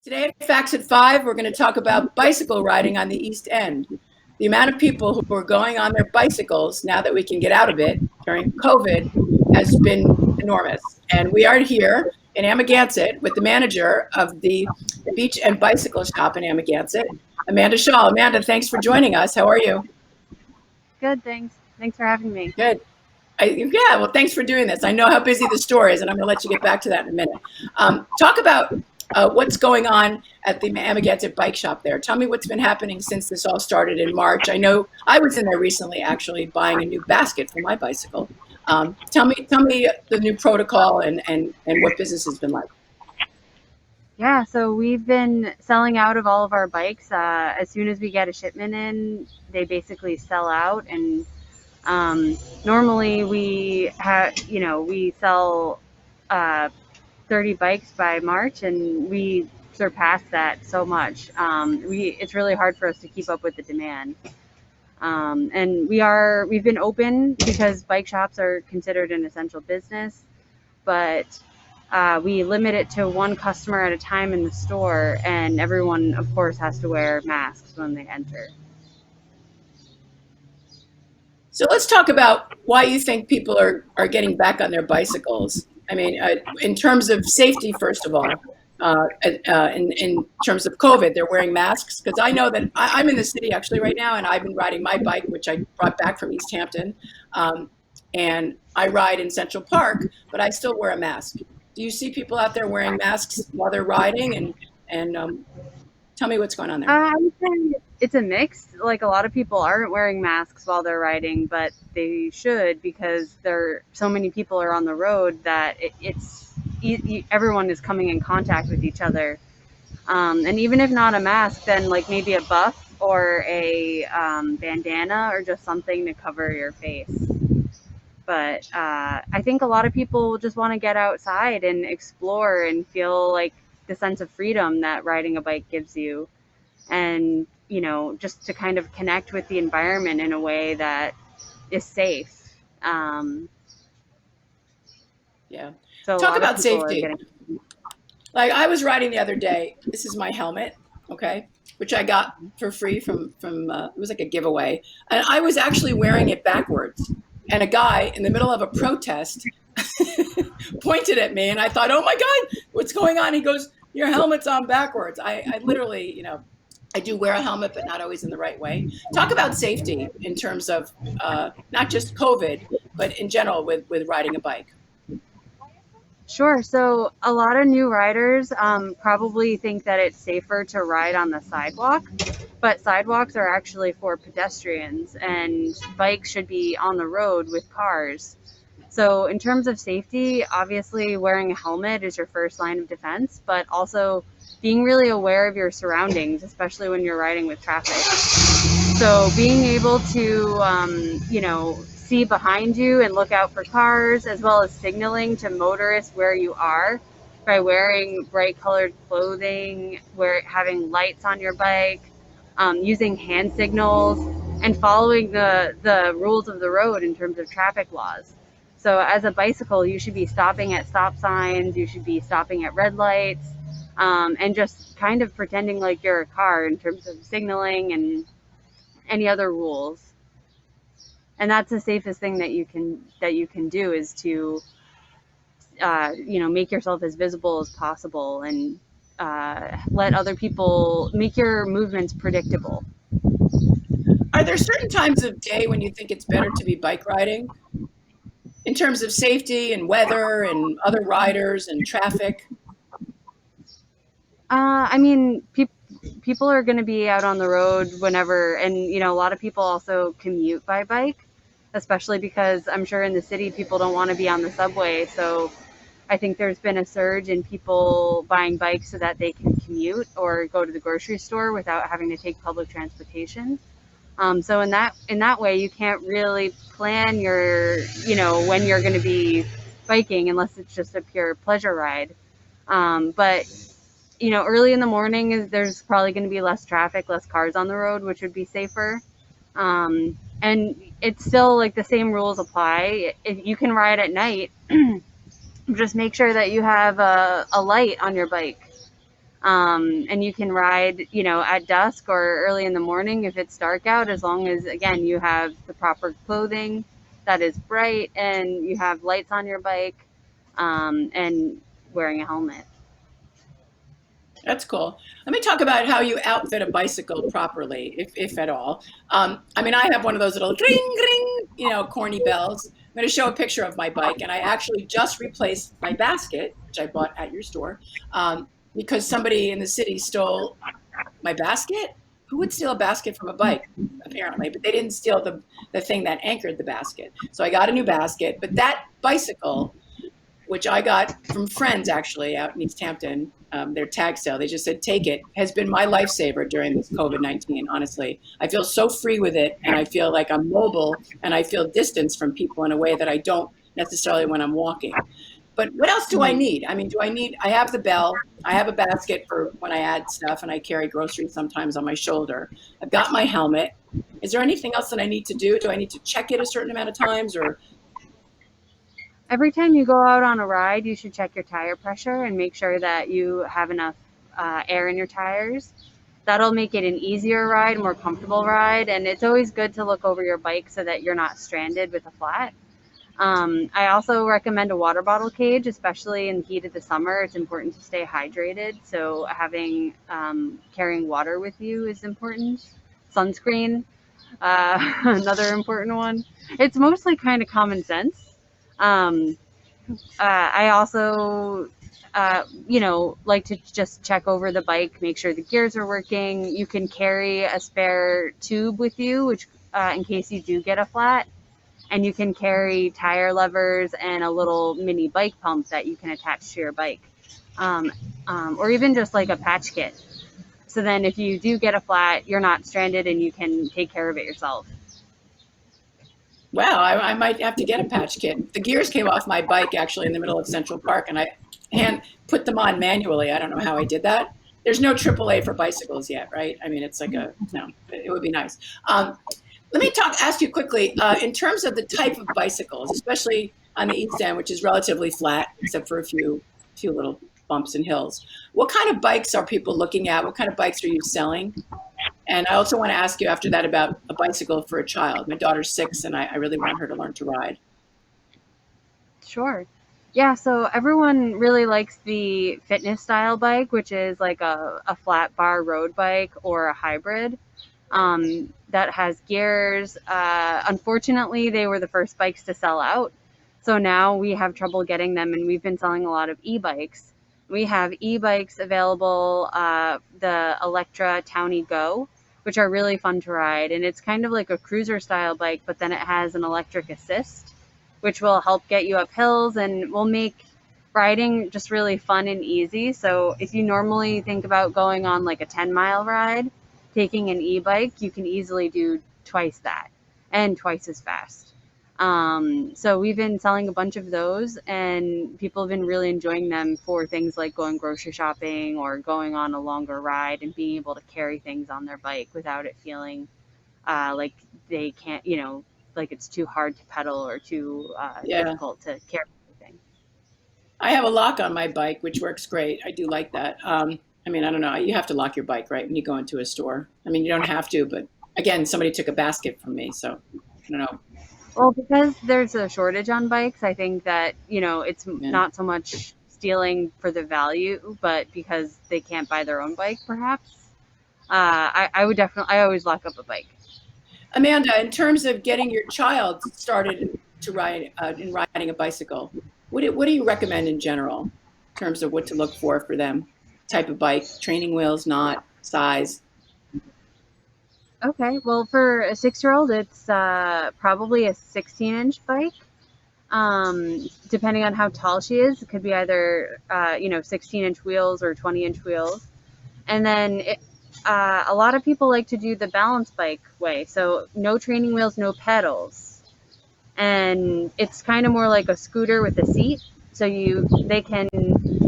Today at Facts at 5, we're going to talk about bicycle riding on the East End. The amount of people who are going on their bicycles now that we can get out of it during COVID has been enormous. And we are here in Amagansett with the manager of the Beach and Bicycle Shop in Amagansett, Amanda Schall. Amanda, thanks for joining us. How are you? Good, thanks. Thanks for having me. Good. Well, thanks for doing this. I know how busy the store is, and I'm going to let you get back to that in a minute. Talk about what's going on at the Amagansett Bike Shop there. Tell me what's been happening since this all started in March. I know I was in there recently, actually, buying a new basket for my bicycle. Tell me the new protocol and what business has been like. Yeah, so we've been selling out of all of our bikes. As soon as we get a shipment in, they basically sell out. And normally we sell 30 bikes by March, and we surpassed that so much. It's really hard for us to keep up with the demand. And we've been open because bike shops are considered an essential business, but we limit it to one customer at a time in the store, and everyone, of course, has to wear masks when they enter. So let's talk about why you think people are getting back on their bicycles. I mean, in terms of safety, first of all, in terms of COVID, they're wearing masks. Because I know that I'm in the city actually right now, and I've been riding my bike, which I brought back from East Hampton, and I ride in Central Park, but I still wear a mask. Do you see people out there wearing masks while they're riding? And tell me what's going on there. I would say it's a mix. Like, a lot of people aren't wearing masks while they're riding, but they should, because so many people are on the road that everyone is coming in contact with each other. And even if not a mask, then like maybe a buff or a bandana or just something to cover your face. But I think a lot of people just want to get outside and explore and feel like the sense of freedom that riding a bike gives you, and just to kind of connect with the environment in a way that is safe. Yeah. So Talk about safety. Like, I was riding the other day. This is my helmet, okay, which I got for free from it was like a giveaway, and I was actually wearing it backwards. And a guy in the middle of a protest pointed at me, and I thought, "Oh my God, what's going on?" He goes, "Your helmet's on backwards." I literally, I do wear a helmet, but not always in the right way. Talk about safety in terms of not just COVID, but in general with riding a bike. Sure. So a lot of new riders probably think that it's safer to ride on the sidewalk, but sidewalks are actually for pedestrians, and bikes should be on the road with cars. So in terms of safety, obviously wearing a helmet is your first line of defense, but also being really aware of your surroundings, especially when you're riding with traffic. So being able to, see behind you and look out for cars, as well as signaling to motorists where you are by wearing bright colored clothing, having lights on your bike, using hand signals, and following the rules of the road in terms of traffic laws. So as a bicycle, you should be stopping at stop signs, you should be stopping at red lights, and just kind of pretending like you're a car in terms of signaling and any other rules. And that's the safest thing that you can do, is to make yourself as visible as possible, and let other people make your movements predictable. Are there certain times of day when you think it's better to be bike riding in terms of safety and weather and other riders and traffic? I mean, people are going to be out on the road whenever, and a lot of people also commute by bike, especially because I'm sure in the city people don't want to be on the subway. So I think there's been a surge in people buying bikes so that they can commute or go to the grocery store without having to take public transportation. So in that way, you can't really plan when you're going to be biking, unless it's just a pure pleasure ride. But early in the morning, there's probably going to be less traffic, less cars on the road, which would be safer. And it's still like the same rules apply. If you can ride at night, just make sure that you have a light on your bike. And you can ride, at dusk or early in the morning if it's dark out, as long as, again, you have the proper clothing that is bright and you have lights on your bike, and wearing a helmet. That's cool. Let me talk about how you outfit a bicycle properly, if at all. I mean, I have one of those little ring, ring, corny bells. I'm going to show a picture of my bike, and I actually just replaced my basket, which I bought at your store, because somebody in the city stole my basket. Who would steal a basket from a bike? Apparently, but they didn't steal the thing that anchored the basket. So I got a new basket, but that bicycle, which I got from friends actually out in East Hampton, their tag sale. They just said, take it, has been my lifesaver during this COVID-19, honestly. I feel so free with it, and I feel like I'm mobile, and I feel distance from people in a way that I don't necessarily when I'm walking. But what else do I Mhm. need? I mean, I have the bell, I have a basket for when I add stuff, and I carry groceries sometimes on my shoulder. I've got my helmet. Is there anything else that I need to do? Do I need to check it a certain amount of times, or Every time you go out on a ride, you should check your tire pressure and make sure that you have enough air in your tires. That'll make it an easier ride, more comfortable ride, and it's always good to look over your bike so that you're not stranded with a flat. I also recommend a water bottle cage, especially in the heat of the summer. It's important to stay hydrated, so having carrying water with you is important. Sunscreen, another important one. It's mostly kind of common sense. Um, I also, like to just check over the bike, make sure the gears are working. You can carry a spare tube with you, which in case you do get a flat, and you can carry tire levers and a little mini bike pump that you can attach to your bike, um, or even just like a patch kit. So then, if you do get a flat, you're not stranded and you can take care of it yourself. wow, I might have to get a patch kit. The gears came off my bike actually in the middle of Central Park, and I hand put them on manually. I don't know how I did that. There's no AAA for bicycles yet, right? I mean, it's like a no. It would be nice. Let me ask you quickly in terms of the type of bicycles, especially on the East End, which is relatively flat except for a few little bumps and hills. What kind of bikes are people looking at? What kind of bikes are you selling? And I also want to ask you after that about a bicycle for a child. My daughter's 6, and I really want her to learn to ride. Sure. Yeah, so everyone really likes the fitness style bike, which is like a flat bar road bike or a hybrid, that has gears. Unfortunately, they were the first bikes to sell out. So now we have trouble getting them, and we've been selling a lot of e-bikes. We have e-bikes available, the Electra Townie Go, which are really fun to ride. And it's kind of like a cruiser style bike, but then it has an electric assist, which will help get you up hills and will make riding just really fun and easy. So if you normally think about going on like a 10-mile ride, taking an e-bike, you can easily do twice that and twice as fast. So we've been selling a bunch of those, and people have been really enjoying them for things like going grocery shopping or going on a longer ride and being able to carry things on their bike without it feeling like they can't, like it's too hard to pedal or too Yeah. difficult to carry everything. I have a lock on my bike, which works great. I do like that. I mean, I don't know. You have to lock your bike, right, when you go into a store. I mean, you don't have to, but again, somebody took a basket from me, so I don't know. Well, because there's a shortage on bikes, I think that, it's Yeah. not so much stealing for the value, but because they can't buy their own bike, perhaps. I would definitely, I always lock up a bike. Amanda, in terms of getting your child started to ride in riding a bicycle, what do you recommend in general in terms of what to look for them? Type of bike, training wheels, not size. Okay, well, for a 6-year-old, it's probably a 16-inch bike. Depending on how tall she is, it could be either 16-inch wheels or 20-inch wheels. And then a lot of people like to do the balance bike way, so no training wheels, no pedals, and it's kind of more like a scooter with a seat. So they can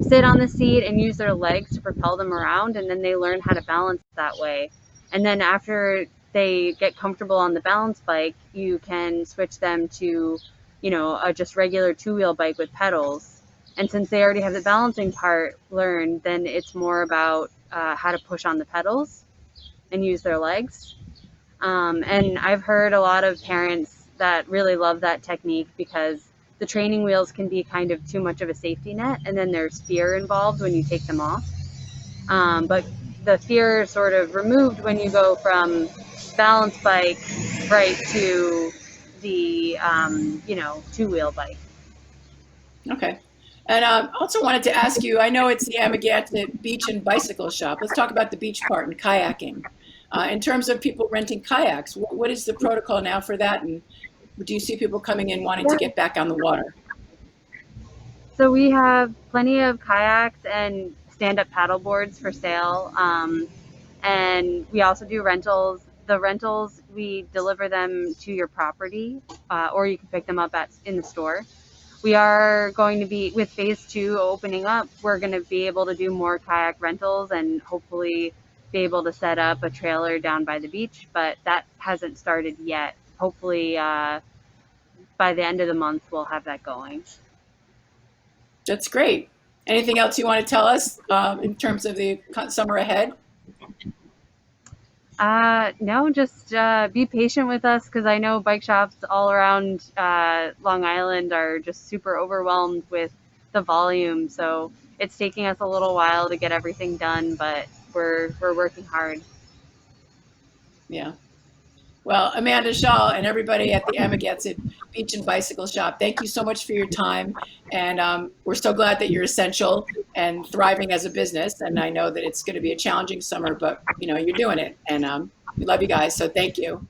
sit on the seat and use their legs to propel them around, and then they learn how to balance that way. And then after they get comfortable on the balance bike, you can switch them to, a just regular two-wheel bike with pedals. And since they already have the balancing part learned, then it's more about how to push on the pedals and use their legs. And I've heard a lot of parents that really love that technique because the training wheels can be kind of too much of a safety net, and then there's fear involved when you take them off. But the fear is sort of removed when you go from balance bike right to the two-wheel bike. Okay. And also wanted to ask you, I know it's the Amagansett Beach and Bicycle Shop. Let's talk about the beach part and kayaking. In terms of people renting kayaks, what is the protocol now for that? And do you see people coming in wanting to Yeah. get back on the water? So we have plenty of kayaks and stand-up paddle boards for sale. And we also do rentals. The rentals, we deliver them to your property, or you can pick them up in the store. We are going to be, with phase 2 opening up, we're going to be able to do more kayak rentals and hopefully be able to set up a trailer down by the beach, but that hasn't started yet. Hopefully, by the end of the month, we'll have that going. That's great. Anything else you want to tell us in terms of the summer ahead? No, just be patient with us because I know bike shops all around Long Island are just super overwhelmed with the volume. So it's taking us a little while to get everything done, but we're working hard. Yeah. Well, Amanda Schall and everybody at the Amagansett Beach and Bicycle Shop, thank you so much for your time. And we're so glad that you're essential and thriving as a business. And I know that it's going to be a challenging summer, but you're doing it. And we love you guys. So thank you.